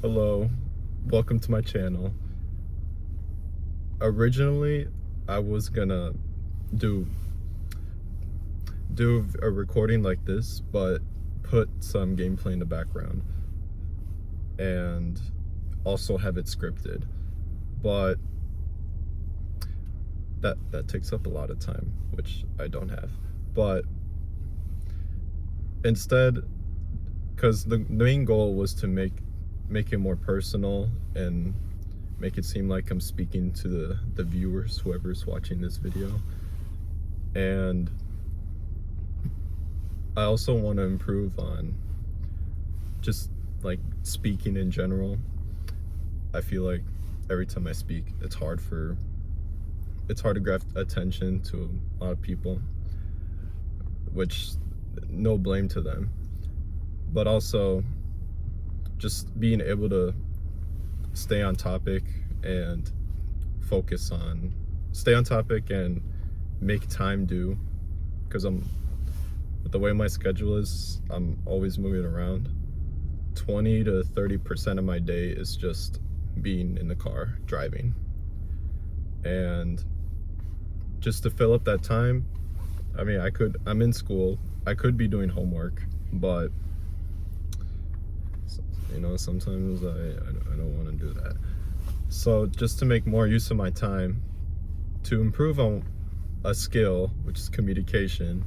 Hello, welcome to my channel. Originally, I was gonna do a recording like this, but put some gameplay in the background and also have it scripted. But that takes up a lot of time, which I don't have. But instead, because the main goal was to make it more personal and make it seem like I'm speaking to the viewers, whoever's watching this video. And I also want to improve on just like speaking in general. I feel like every time I speak, it's hard to grab attention to a lot of people, which no blame to them. But also just being able to stay on topic and stay on topic and make time do, because with the way my schedule is, I'm always moving around. 20 to 30% of my day is just being in the car driving, and just to fill up that time, I mean, I'm in school, I could be doing homework, but sometimes I don't want to do that. So just to make more use of my time, to improve on a skill, which is communication,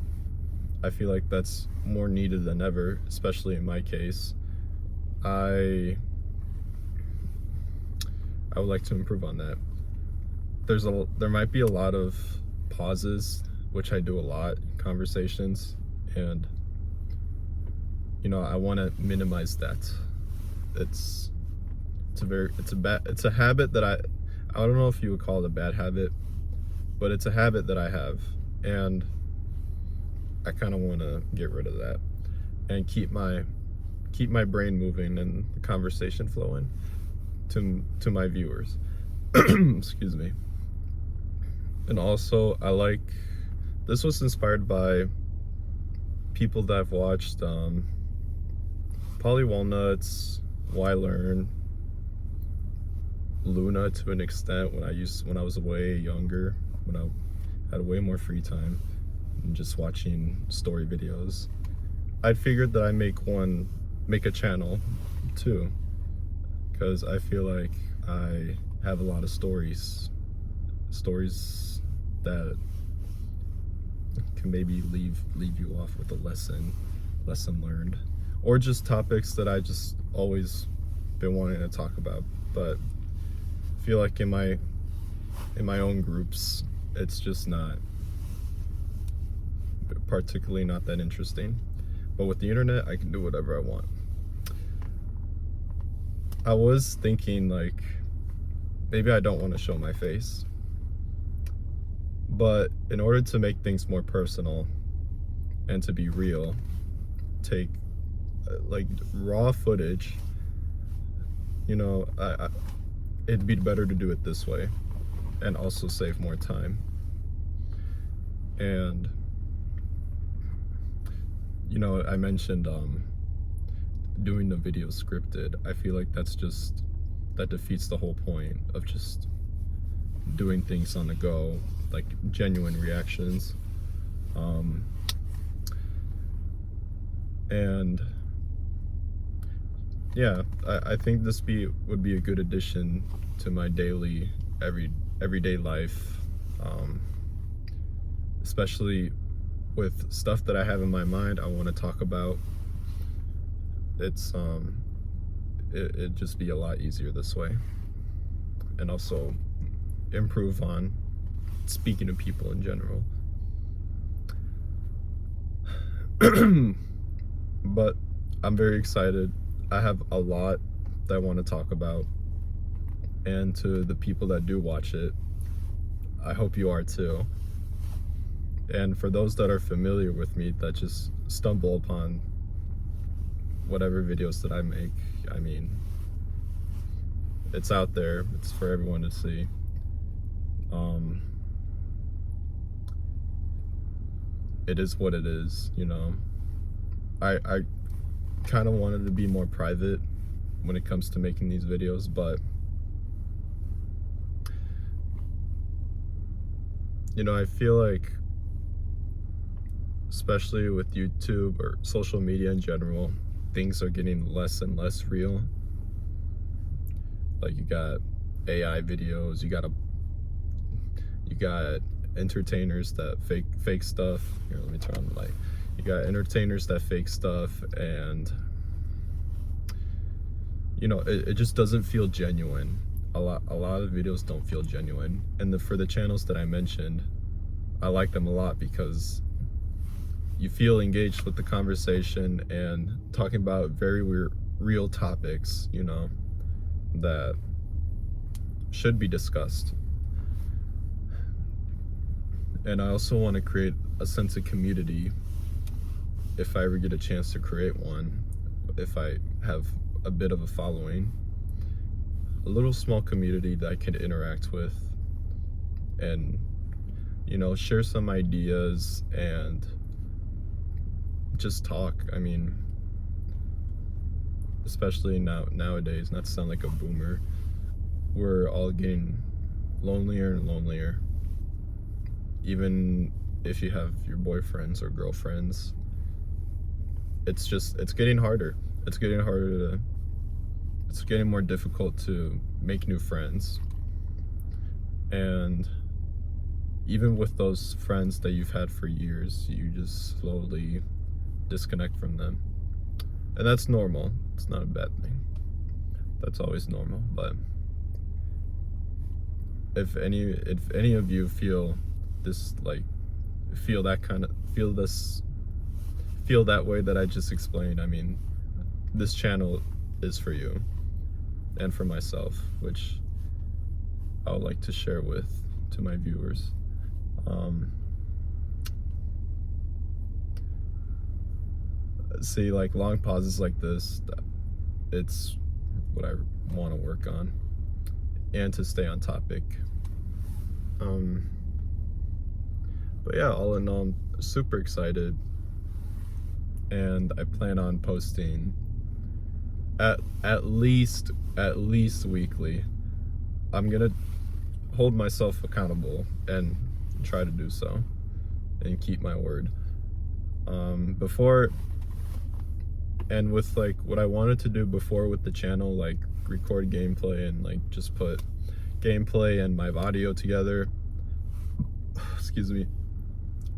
I feel like that's more needed than ever, especially in my case. I would like to improve on that. There might be a lot of pauses, which I do a lot in conversations, and I want to minimize that. It's a habit that I don't know if you would call it a bad habit, but it's a habit that I have, and I kind of want to get rid of that and keep my brain moving and the conversation flowing to my viewers. Excuse me. And also, this was inspired by people that I've watched, Polly Walnuts, Why Learn, Luna to an extent when I was way younger, when I had way more free time and just watching story videos. I figured that I'd make a channel too, because I feel like I have a lot of stories that can maybe leave you off with a lesson learned, or just topics that I just always been wanting to talk about, but I feel like in my own groups, it's just not particularly not that interesting. But with the internet, I can do whatever I want. I was thinking, like, maybe I don't want to show my face, but in order to make things more personal and to be real, take like raw footage. It'd be better to do it this way and also save more time. And I mentioned doing the video scripted. I feel like that defeats the whole point of just doing things on the go, like genuine reactions. And yeah, I think this would be a good addition to my daily, everyday life, especially with stuff that I have in my mind I want to talk about. It'd just be a lot easier this way, and also improve on speaking to people in general. But I'm very excited. I have a lot that I want to talk about, and to the people that do watch it, I hope you are too. And for those that are familiar with me, that just stumble upon whatever videos that I make, I mean, it's out there, it's for everyone to see. It is what it is, I kind of wanted to be more private when it comes to making these videos, but you know, I feel like, especially with YouTube or social media in general, things are getting less and less real. Like, you got AI videos, you got entertainers that fake stuff. Here, let me turn on the light. You got entertainers that fake stuff, and you know, it just doesn't feel genuine. A lot of videos don't feel genuine, and for the channels that I mentioned, I like them a lot because you feel engaged with the conversation and talking about very real topics, you know, that should be discussed. And I also want to create a sense of community if I ever get a chance to create one, if I have a bit of a following, a little small community that I can interact with and, you know, share some ideas and just talk. I mean, especially nowadays, not to sound like a boomer, we're all getting lonelier and lonelier. Even if you have your boyfriends or girlfriends, it's getting harder. It's getting more difficult to make new friends. And even with those friends that you've had for years, you just slowly disconnect from them. And that's normal. It's not a bad thing. That's always normal. But if any of you feel this, like, feel that way that I just explained, I mean, this channel is for you and for myself, which I would like to share to my viewers. See, like, long pauses like this, it's what I want to work on and to stay on topic. But yeah, all in all, I'm super excited, and I plan on posting at least weekly. I'm gonna hold myself accountable and try to do so and keep my word. Before, and with like what I wanted to do before with the channel, like record gameplay and like just put gameplay and my audio together, excuse me,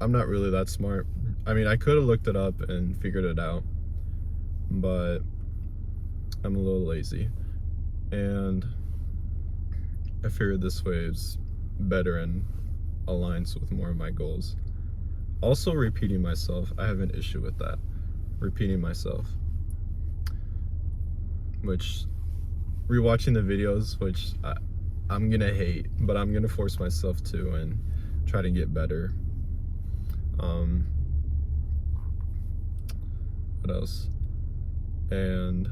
I'm not really that smart. I mean, I could have looked it up and figured it out, but I'm a little lazy, and I figured this way is better and aligns with more of my goals. Also, repeating myself, I have an issue with that. Repeating myself. Which, rewatching the videos, which I'm gonna hate, but I'm gonna force myself to and try to get better. What else? And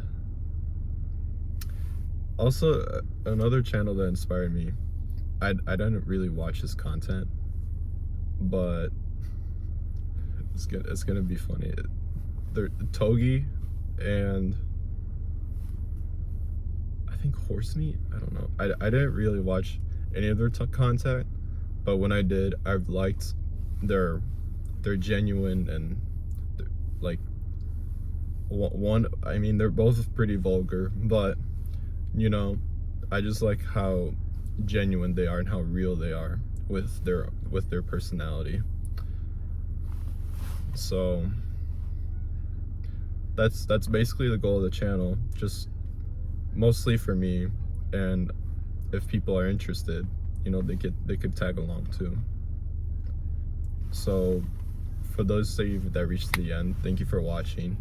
also, another channel that inspired me, I didn't really watch his content, but it's gonna be funny. They're Togi and I think horse meat. I don't know. I didn't really watch any of their content, but when I did, I've liked their genuine and like one. I mean, they're both pretty vulgar, but you know, I just like how genuine they are and how real they are with their personality. So that's basically the goal of the channel, just mostly for me, and if people are interested, you know, they could tag along too. So for those of you that reached the end, thank you for watching,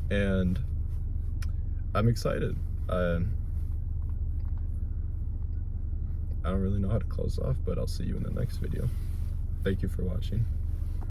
and I'm excited. I don't really know how to close off, but I'll see you in the next video. Thank you for watching.